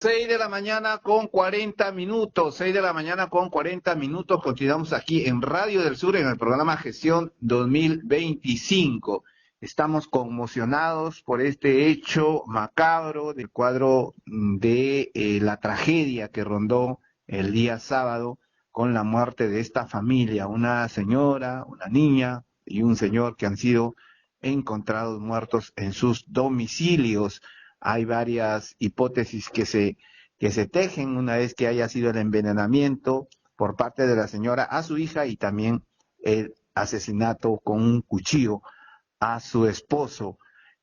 6 de la mañana con 40 minutos, 6 de la mañana con 40 minutos, continuamos aquí en Radio del Sur en el programa Gestión 2025. Estamos conmocionados por este hecho macabro del cuadro de la tragedia que rondó el día sábado con la muerte de esta familia, una señora, una niña y un señor que han sido encontrados muertos en sus domicilios. Hay varias hipótesis que se tejen una vez que haya sido el envenenamiento por parte de la señora a su hija y también el asesinato con un cuchillo a su esposo.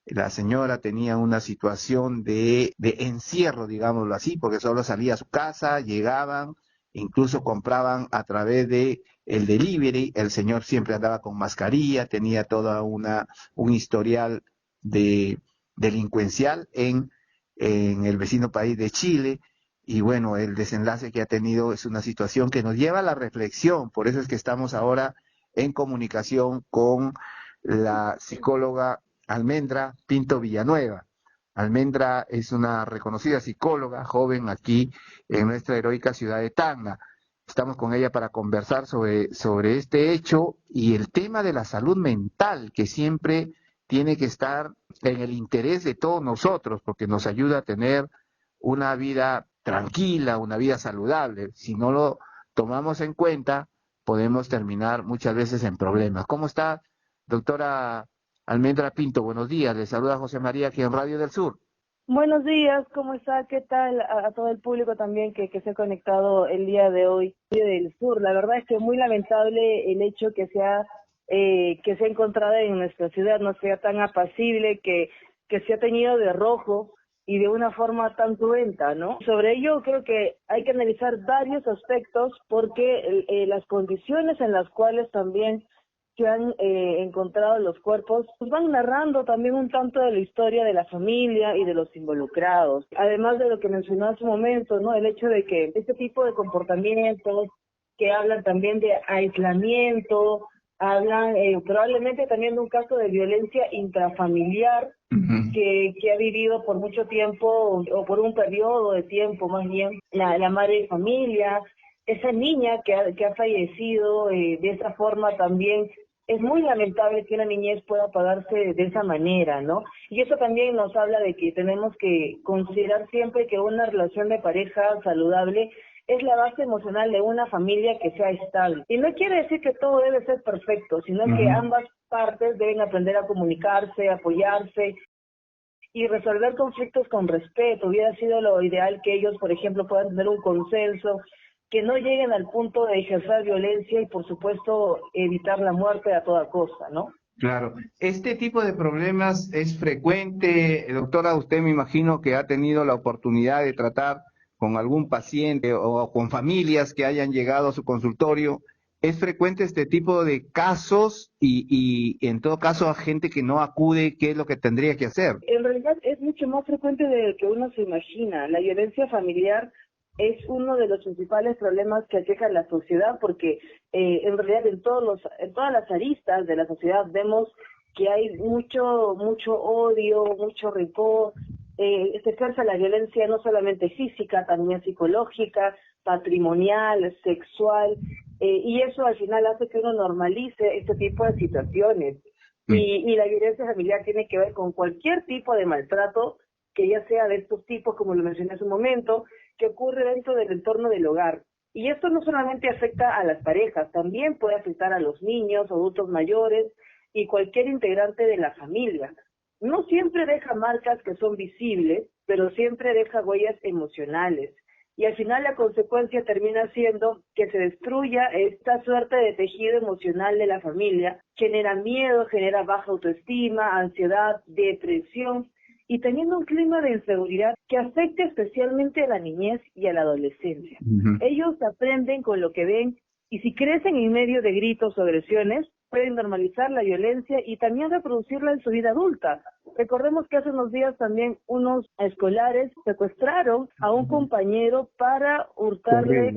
La señora tenía una situación de encierro, digámoslo así, porque solo salía a su casa, llegaban, incluso compraban a través de el delivery, el señor siempre andaba con mascarilla, tenía toda un historial de delincuencial en el vecino país de Chile, y bueno, el desenlace que ha tenido es una situación que nos lleva a la reflexión, por eso es que estamos ahora en comunicación con la psicóloga Almendra Pinto Villanueva. Almendra es una reconocida psicóloga joven aquí en nuestra heroica ciudad de Tacna. Estamos con ella para conversar sobre este hecho y el tema de la salud mental, que siempre tiene que estar en el interés de todos nosotros, porque nos ayuda a tener una vida tranquila, una vida saludable. Si no lo tomamos en cuenta, podemos terminar muchas veces en problemas. ¿Cómo está, doctora Almendra Pinto? Buenos días, le saluda José María aquí en Radio del Sur. Buenos días, ¿cómo está? ¿Qué tal a todo el público también que se ha conectado el día de hoy del sur? La verdad es que muy lamentable el hecho que se ha encontrado en nuestra ciudad, no sea tan apacible, que se ha teñido de rojo y de una forma tan cruenta, ¿no? Sobre ello creo que hay que analizar varios aspectos porque las condiciones en las cuales también que han encontrado los cuerpos, pues van narrando también un tanto de la historia de la familia y de los involucrados. Además de lo que mencionó hace un momento, ¿no? El hecho de que este tipo de comportamientos que hablan también de aislamiento, hablan probablemente también de un caso de violencia intrafamiliar que ha vivido por mucho tiempo o por un periodo de tiempo más bien la madre de familia, esa niña que ha fallecido de esa forma también. Es muy lamentable que una niñez pueda apagarse de esa manera, ¿no? Y eso también nos habla de que tenemos que considerar siempre que una relación de pareja saludable es la base emocional de una familia que sea estable. Y no quiere decir que todo debe ser perfecto, sino que ambas partes deben aprender a comunicarse, apoyarse y resolver conflictos con respeto. Hubiera sido lo ideal que ellos, por ejemplo, puedan tener un consenso, que no lleguen al punto de ejercer violencia y, por supuesto, evitar la muerte a toda costa, ¿no? Claro, este tipo de problemas es frecuente, doctora. Usted me imagino que ha tenido la oportunidad de tratar con algún paciente o con familias que hayan llegado a su consultorio. ¿Es frecuente este tipo de casos y en todo caso a gente que no acude, qué es lo que tendría que hacer? En realidad es mucho más frecuente de lo que uno se imagina. La violencia familiar es uno de los principales problemas que aqueja a la sociedad porque en realidad en todas las aristas de la sociedad vemos que hay mucho odio, mucho rencor. Se ejerce la violencia no solamente física, también psicológica, patrimonial, sexual, y eso al final hace que uno normalice este tipo de situaciones. Y la violencia familiar tiene que ver con cualquier tipo de maltrato, que ya sea de estos tipos, como lo mencioné hace un momento, que ocurre dentro del entorno del hogar. Y esto no solamente afecta a las parejas, también puede afectar a los niños, adultos mayores y cualquier integrante de la familia. No siempre deja marcas que son visibles, pero siempre deja huellas emocionales. Y al final la consecuencia termina siendo que se destruya esta suerte de tejido emocional de la familia, genera miedo, genera baja autoestima, ansiedad, depresión, y teniendo un clima de inseguridad que afecta especialmente a la niñez y a la adolescencia. Ellos aprenden con lo que ven y si crecen en medio de gritos o agresiones, pueden normalizar la violencia y también reproducirla en su vida adulta. Recordemos que hace unos días también unos escolares secuestraron a un compañero para hurtarle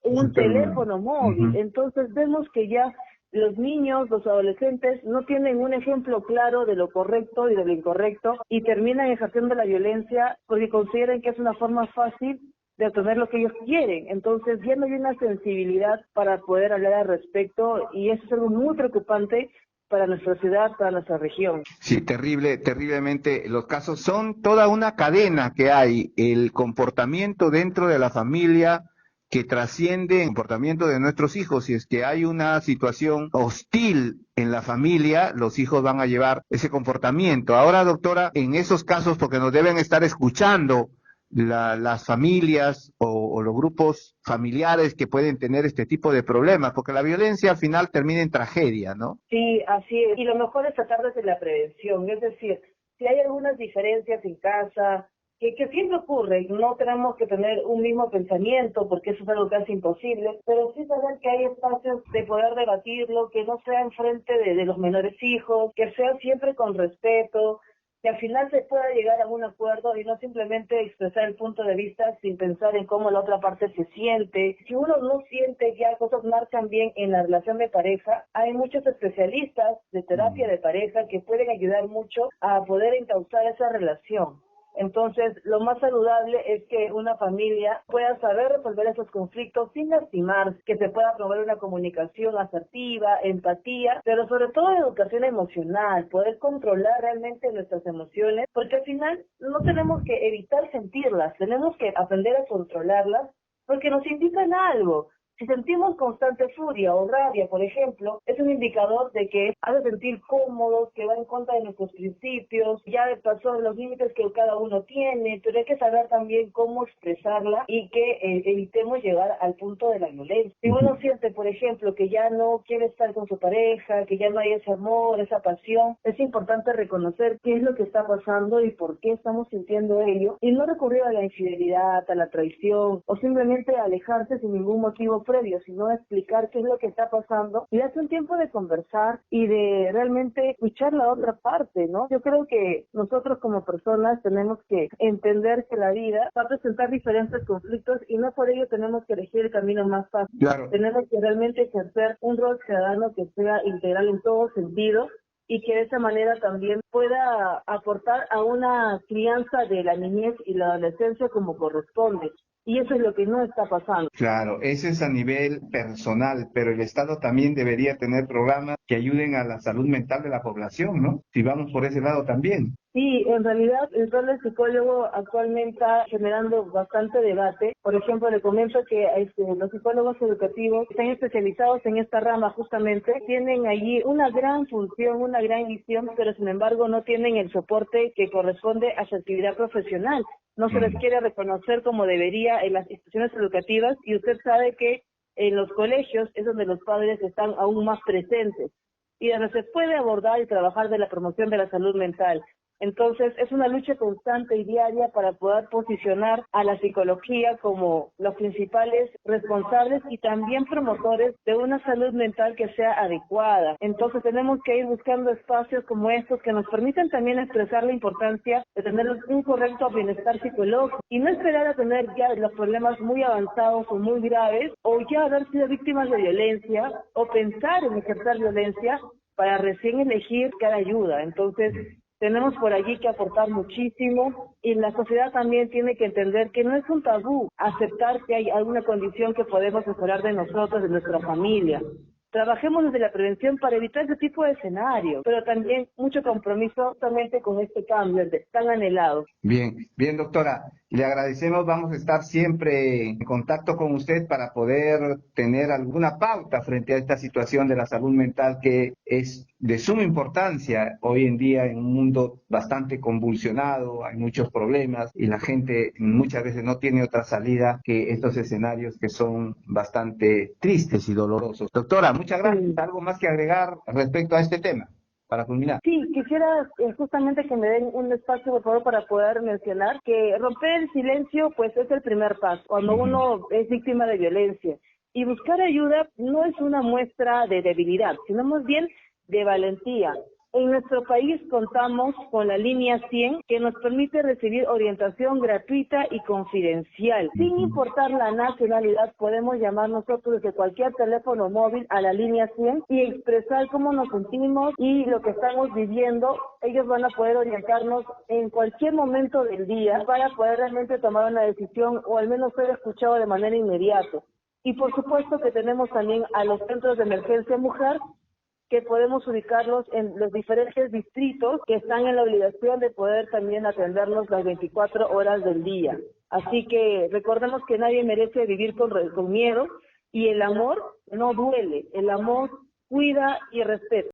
un teléfono móvil. Entonces vemos que ya los niños, los adolescentes no tienen un ejemplo claro de lo correcto y de lo incorrecto y terminan ejerciendo la violencia porque consideran que es una forma fácil de obtener lo que ellos quieren. Entonces ya no hay una sensibilidad para poder hablar al respecto y eso es algo muy preocupante para nuestra ciudad, para nuestra región. Sí, terrible, terriblemente. Los casos son toda una cadena que hay, el comportamiento dentro de la familia que trasciende el comportamiento de nuestros hijos. Si es que hay una situación hostil en la familia, los hijos van a llevar ese comportamiento. Ahora, doctora, en esos casos, porque nos deben estar escuchando las familias o los grupos familiares que pueden tener este tipo de problemas, porque la violencia al final termina en tragedia, ¿no? Sí, así es. Y lo mejor es tratar desde la prevención. Es decir, si hay algunas diferencias en casa, que siempre ocurre, no tenemos que tener un mismo pensamiento, porque eso es algo casi imposible, pero sí saber que hay espacios de poder debatirlo, que no sea en frente de los menores hijos, que sea siempre con respeto, que al final se pueda llegar a un acuerdo y no simplemente expresar el punto de vista sin pensar en cómo la otra parte se siente. Si uno no siente que las cosas marchan bien en la relación de pareja, hay muchos especialistas de terapia de pareja que pueden ayudar mucho a poder encauzar esa relación. Entonces, lo más saludable es que una familia pueda saber resolver esos conflictos sin lastimar, que se pueda promover una comunicación asertiva, empatía, pero sobre todo educación emocional, poder controlar realmente nuestras emociones, porque al final no tenemos que evitar sentirlas, tenemos que aprender a controlarlas porque nos indican algo. Si sentimos constante furia o rabia, por ejemplo, es un indicador de que hace sentir cómodos, que va en contra de nuestros principios, ya pasó los límites que cada uno tiene, pero hay que saber también cómo expresarla y que evitemos llegar al punto de la violencia. Si uno siente, por ejemplo, que ya no quiere estar con su pareja, que ya no hay ese amor, esa pasión, es importante reconocer qué es lo que está pasando y por qué estamos sintiendo ello, y no recurrir a la infidelidad, a la traición, o simplemente alejarse sin ningún motivo previo, sino explicar qué es lo que está pasando y darse un tiempo de conversar y de realmente escuchar la otra parte, ¿no? Yo creo que nosotros como personas tenemos que entender que la vida va a presentar diferentes conflictos y no por ello tenemos que elegir el camino más fácil. Claro. Tenemos que realmente ejercer un rol ciudadano que sea integral en todo sentido y que de esa manera también pueda aportar a una crianza de la niñez y la adolescencia como corresponde. Y eso es lo que no está pasando. Claro, eso es a nivel personal, pero el Estado también debería tener programas que ayuden a la salud mental de la población, ¿no? Si vamos por ese lado también. Sí, en realidad el rol del psicólogo actualmente está generando bastante debate. Por ejemplo, le comento que los psicólogos educativos están especializados en esta rama justamente, tienen allí una gran función, una gran visión, pero sin embargo no tienen el soporte que corresponde a su actividad profesional. No se les quiere reconocer como debería en las instituciones educativas y usted sabe que en los colegios es donde los padres están aún más presentes y donde se puede abordar y trabajar de la promoción de la salud mental. Entonces, es una lucha constante y diaria para poder posicionar a la psicología como los principales responsables y también promotores de una salud mental que sea adecuada. Entonces, tenemos que ir buscando espacios como estos que nos permitan también expresar la importancia de tener un correcto bienestar psicológico y no esperar a tener ya los problemas muy avanzados o muy graves o ya haber sido víctimas de violencia o pensar en ejercer violencia para recién elegir cada ayuda. Entonces, tenemos por allí que aportar muchísimo y la sociedad también tiene que entender que no es un tabú aceptar que hay alguna condición que podemos mejorar de nosotros, de nuestra familia. Trabajemos desde la prevención para evitar ese tipo de escenario, pero también mucho compromiso justamente con este cambio tan anhelado. Bien, bien, doctora. Le agradecemos, vamos a estar siempre en contacto con usted para poder tener alguna pauta frente a esta situación de la salud mental que es de suma importancia hoy en día en un mundo bastante convulsionado, hay muchos problemas y la gente muchas veces no tiene otra salida que estos escenarios que son bastante tristes y dolorosos. Doctora, muchas gracias. ¿Algo más que agregar respecto a este tema para culminar? Sí, quisiera justamente que me den un espacio, por favor, para poder mencionar que romper el silencio, pues es el primer paso, cuando uno es víctima de violencia. Y buscar ayuda no es una muestra de debilidad, sino más bien de valentía. En nuestro país contamos con la línea 100 que nos permite recibir orientación gratuita y confidencial. Sin importar la nacionalidad, podemos llamar nosotros desde cualquier teléfono móvil a la línea 100 y expresar cómo nos sentimos y lo que estamos viviendo. Ellos van a poder orientarnos en cualquier momento del día para poder realmente tomar una decisión o al menos ser escuchado de manera inmediata. Y por supuesto que tenemos también a los centros de emergencia mujer, que podemos ubicarlos en los diferentes distritos que están en la obligación de poder también atendernos las 24 horas del día. Así que recordemos que nadie merece vivir con miedo y el amor no duele, el amor cuida y respeta.